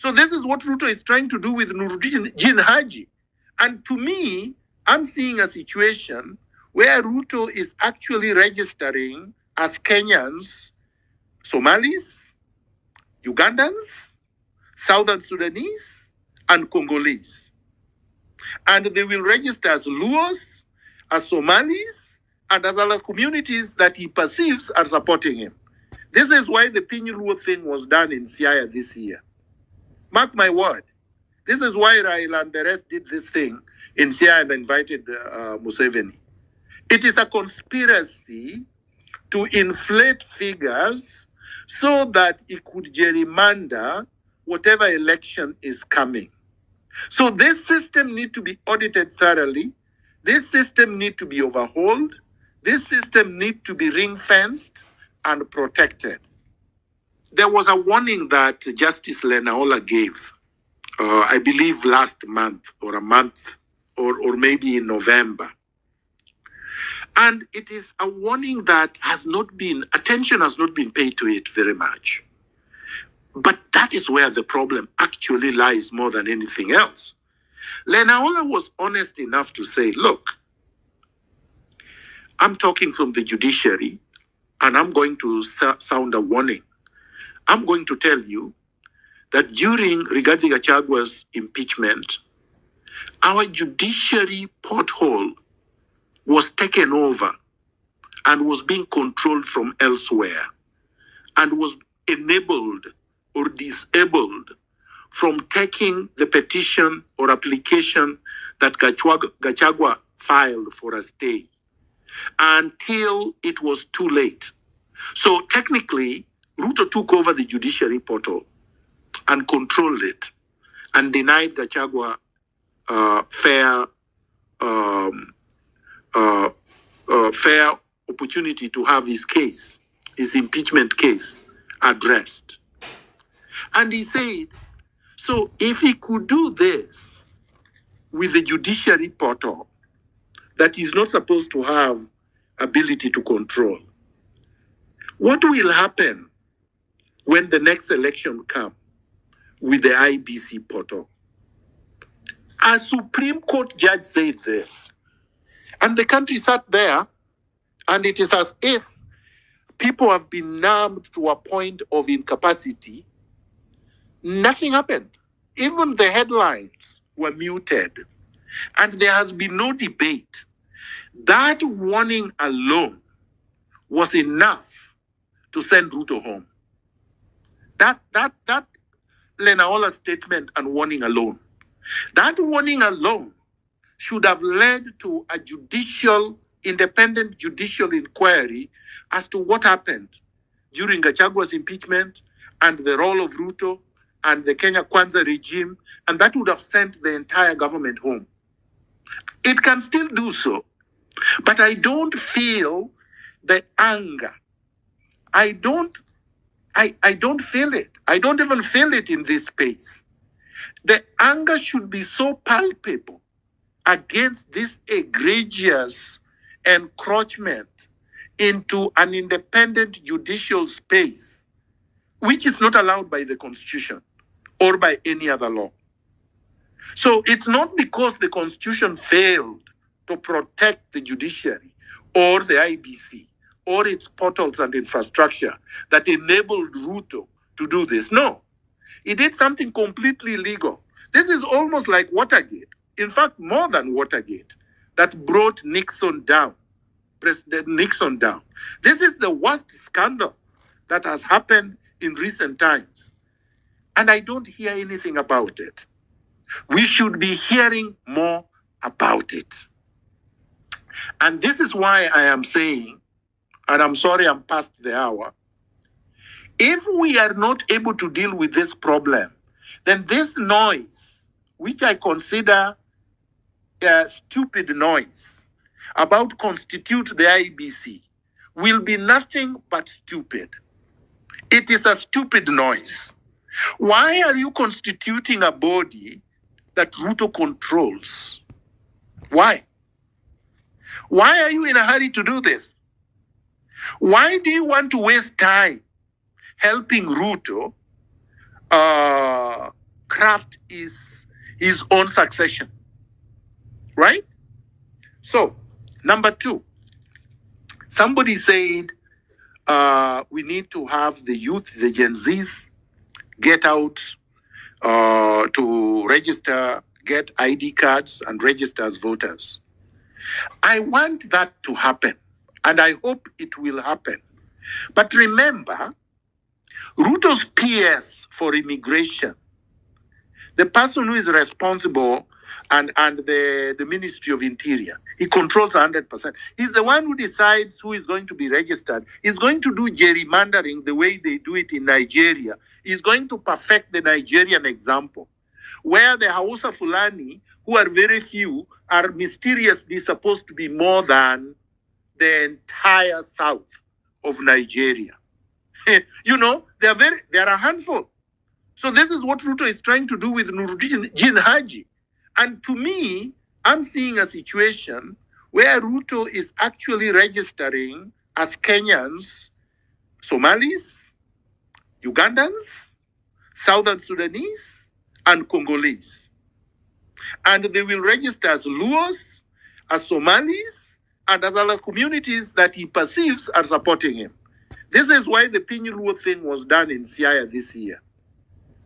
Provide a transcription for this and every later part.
So this is what Ruto is trying to do with Nuruddin Haji. And to me, I'm seeing a situation where Ruto is actually registering as Kenyans, Somalis, Ugandans, Southern Sudanese, and Congolese. And they will register as Luos, as Somalis, and as other communities that he perceives are supporting him. This is why the Pinyuluo thing was done in Siaya this year. Mark my word. This is why Raila and the rest did this thing in Siaya and invited Museveni. It is a conspiracy to inflate figures so that it could gerrymander whatever election is coming. So this system needs to be audited thoroughly. This system needs to be overhauled. This system needs to be ring-fenced and protected. There was a warning that Justice Lenaola gave, I believe last month or a month or maybe in November. And it is a warning that attention has not been paid to it very much. But that is where the problem actually lies more than anything else. Lenaola was honest enough to say, look, I'm talking from the judiciary and I'm going to sound a warning. I'm going to tell you that during Rigathi Gachagua's impeachment, our judiciary pothole was taken over and was being controlled from elsewhere and was enabled or disabled from taking the petition or application that Gachagua filed for a stay until it was too late. So technically, Ruto took over the judiciary portal and controlled it and denied Gachagua fair opportunity to have his case, his impeachment case, addressed. And he said, so if he could do this with the judiciary portal that he's not supposed to have ability to control, what will happen when the next election comes with the IBC portal? A Supreme Court judge said this, and the country sat there, and it is as if people have been numbed to a point of incapacity. Nothing happened. Even the headlines were muted, and there has been no debate. That warning alone was enough to send Ruto home. That Lenaola statement and warning alone. That warning alone should have led to a independent judicial inquiry as to what happened during Gachagua's impeachment and the role of Ruto and the Kenya Kwanza regime, and that would have sent the entire government home. It can still do so, but I don't feel the anger. I don't feel it. I don't even feel it in this space. The anger should be so palpable against this egregious encroachment into an independent judicial space, which is not allowed by the Constitution or by any other law. So it's not because the Constitution failed to protect the judiciary or the IBC or its portals and infrastructure that enabled Ruto to do this. No, he did something completely illegal. This is almost like Watergate. In fact, more than Watergate, that brought Nixon down, President Nixon down. This is the worst scandal that has happened in recent times. And I don't hear anything about it. We should be hearing more about it. And this is why I am saying, and I'm sorry I'm past the hour, if we are not able to deal with this problem, then this noise, which I consider a stupid noise about constitute the IBC, will be nothing but stupid. It is a stupid noise. Why are you constituting a body that Ruto controls? Why? Why are you in a hurry to do this? Why do you want to waste time helping Ruto craft his own succession, right? So, number two, somebody said we need to have the youth, the Gen Zs, get out to register, get ID cards and register as voters. I want that to happen, and I hope it will happen. But remember, Ruto's PS for immigration, the person who is responsible and the Ministry of Interior, he controls 100%. He's the one who decides who is going to be registered. He's going to do gerrymandering the way they do it in Nigeria. He's going to perfect the Nigerian example, where the Hausa Fulani, who are very few, are mysteriously supposed to be more than the entire south of Nigeria. You know, they are a handful. So this is what Ruto is trying to do with Nuruddin Haji. And to me, I'm seeing a situation where Ruto is actually registering as Kenyans, Somalis, Ugandans, Southern Sudanese, and Congolese. And they will register as Luos, as Somalis, and as other communities that he perceives are supporting him. This is why the Pinyuluo thing was done in Siaya this year.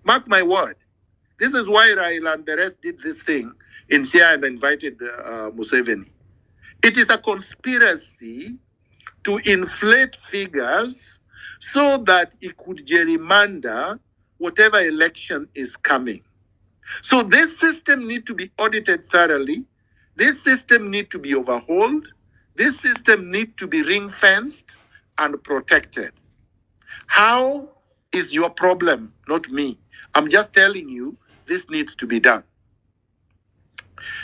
Mark my word. This is why Raila and the rest did this thing in Siaya and invited Museveni. It is a conspiracy to inflate figures so that it could gerrymander whatever election is coming. So this system needs to be audited thoroughly. This system needs to be overhauled. This system needs to be ring-fenced and protected. How is your problem, not me? I'm just telling you, this needs to be done.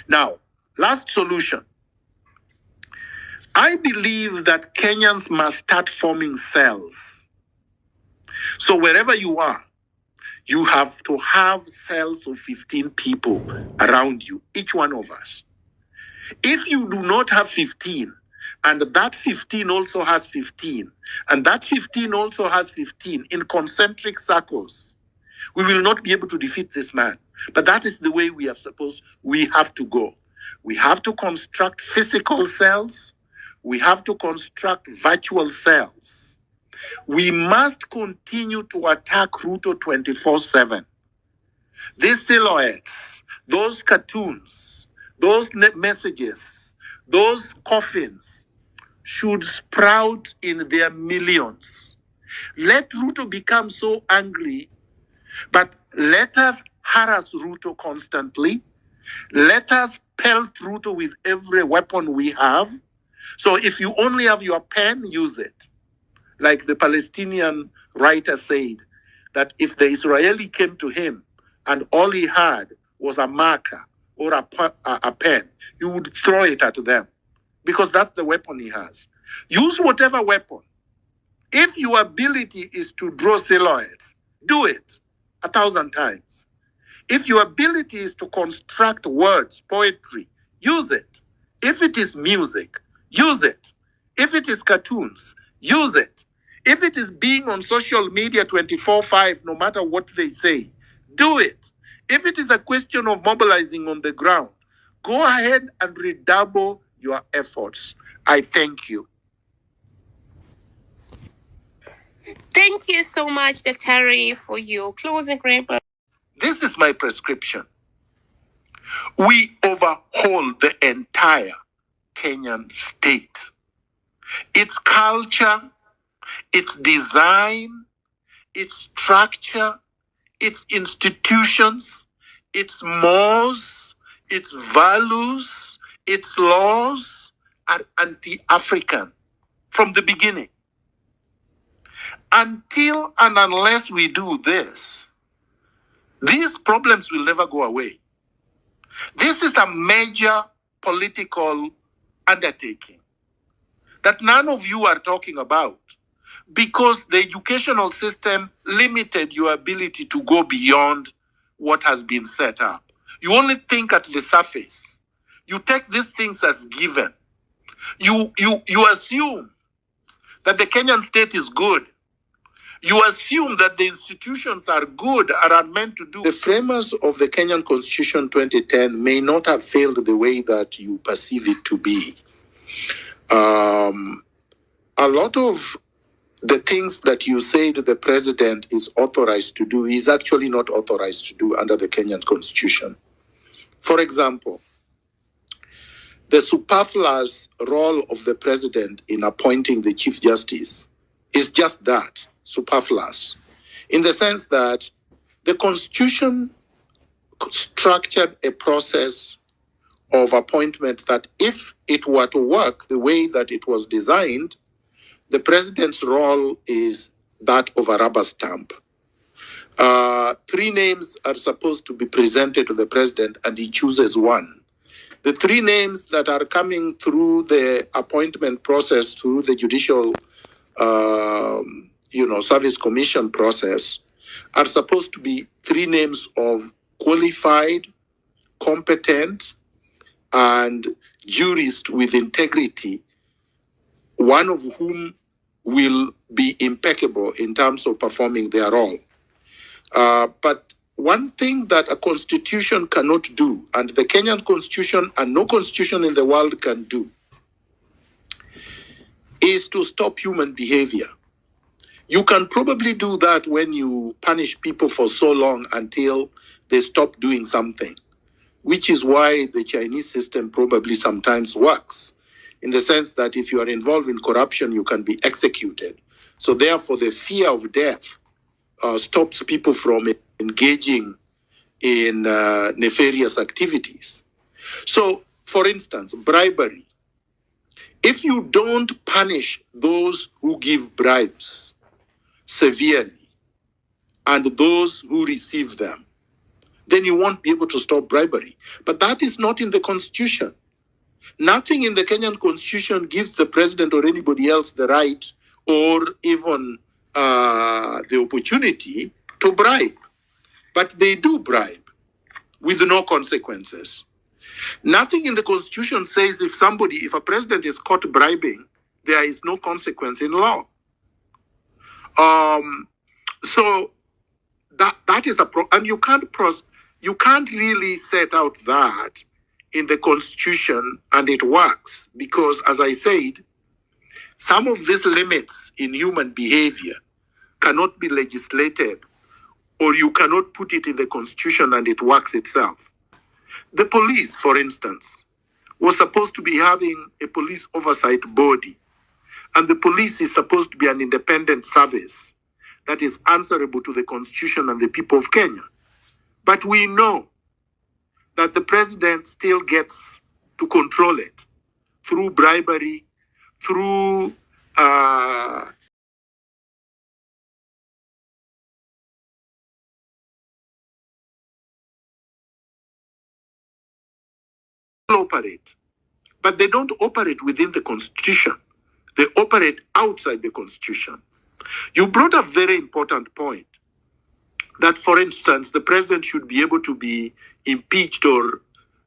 Now, last solution. I believe that Kenyans must start forming cells. So wherever you are, you have to have cells of 15 people around you, each one of us. If you do not have 15, and that 15 also has 15, and that 15 also has 15 in concentric circles, we will not be able to defeat this man. But that is the way we have to go. We have to construct physical cells. We have to construct virtual cells. We must continue to attack Ruto 24/7. These silhouettes, those cartoons, those messages, those coffins should sprout in their millions. Let Ruto become so angry, but let us harass Ruto constantly. Let us pelt Ruto with every weapon we have. So if you only have your pen, use it. Like the Palestinian writer said, that if the Israeli came to him and all he had was a marker or a pen, he would throw it at them, because that's the weapon he has. Use whatever weapon. If your ability is to draw silhouettes, do it 1,000 times. If your ability is to construct words, poetry, use it. If it is music, use it. If it is cartoons, use it. If it is being on social media 24/5, no matter what they say, do it. If it is a question of mobilizing on the ground, go ahead and redouble your efforts. I thank you. Thank you so much, Dr. Harry, for your closing remarks. This is my prescription. We overhaul the entire Kenyan state. Its culture, its design, its structure, its institutions, its mores, its values, its laws are anti-African from the beginning. Until and unless we do this, these problems will never go away. This is a major political undertaking that none of you are talking about, because the educational system limited your ability to go beyond what has been set up. You only think at the surface. You take these things as given. You assume that the Kenyan state is good. You assume that the institutions are good, are meant to do. The framers of the Kenyan Constitution 2010 may not have failed the way that you perceive it to be. A lot of the things that you say that the president is authorized to do is actually not authorized to do under the Kenyan Constitution. For example, the superfluous role of the president in appointing the Chief Justice is just that, superfluous, in the sense that the Constitution structured a process of appointment that if it were to work the way that it was designed, the president's role is that of a rubber stamp. 3 names are supposed to be presented to the president and he chooses one. The 3 names that are coming through the appointment process, through the judicial service commission process, are supposed to be 3 names of qualified, competent, and jurist with integrity, one of whom will be impeccable in terms of performing their role. But one thing that a constitution cannot do, and the Kenyan constitution and no constitution in the world can do, is to stop human behavior. You can probably do that when you punish people for so long until they stop doing something, which is why the Chinese system probably sometimes works, in the sense that if you are involved in corruption, you can be executed. So therefore, the fear of death stops people from engaging in nefarious activities. So, for instance, bribery. If you don't punish those who give bribes severely and those who receive them, then you won't be able to stop bribery. But that is not in the Constitution. Nothing in the Kenyan Constitution gives the president or anybody else the right or even the opportunity to bribe. But they do bribe with no consequences. Nothing in the Constitution says if a president is caught bribing, there is no consequence in law. So that is a and you can't really set out that in the Constitution and it works because, as I said, some of these limits in human behavior cannot be legislated, or you cannot put it in the Constitution and it works itself. The police, for instance, was supposed to be having a police oversight body, and the police is supposed to be an independent service that is answerable to the Constitution and the people of Kenya. But we know that the president still gets to control it through bribery, through operate. But they don't operate within the Constitution. They operate outside the Constitution. You brought a very important point that, for instance, the president should be able to be impeached or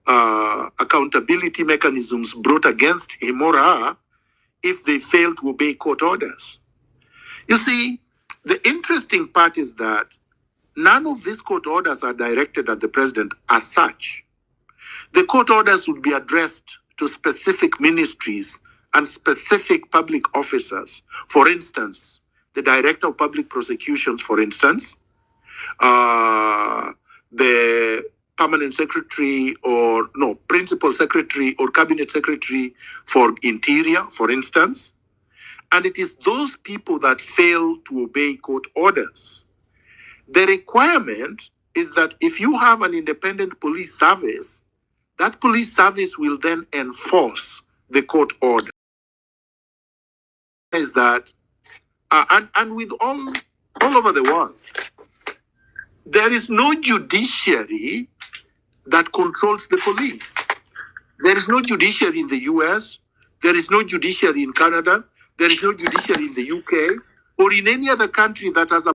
accountability mechanisms brought against him or her if they fail to obey court orders. You see, the interesting part is that none of these court orders are directed at the president as such. The court orders would be addressed to specific ministries and specific public officers. For instance, the Director of Public Prosecutions, for instance, the Permanent Secretary Principal Secretary or Cabinet Secretary for Interior, for instance. And it is those people that fail to obey court orders. The requirement is that if you have an independent police service, that police service will then enforce the court order. Is that, and with all over the world, there is no judiciary that controls the police. There is no judiciary in the US, there is no judiciary in Canada, there is no judiciary in the UK, or in any other country that has a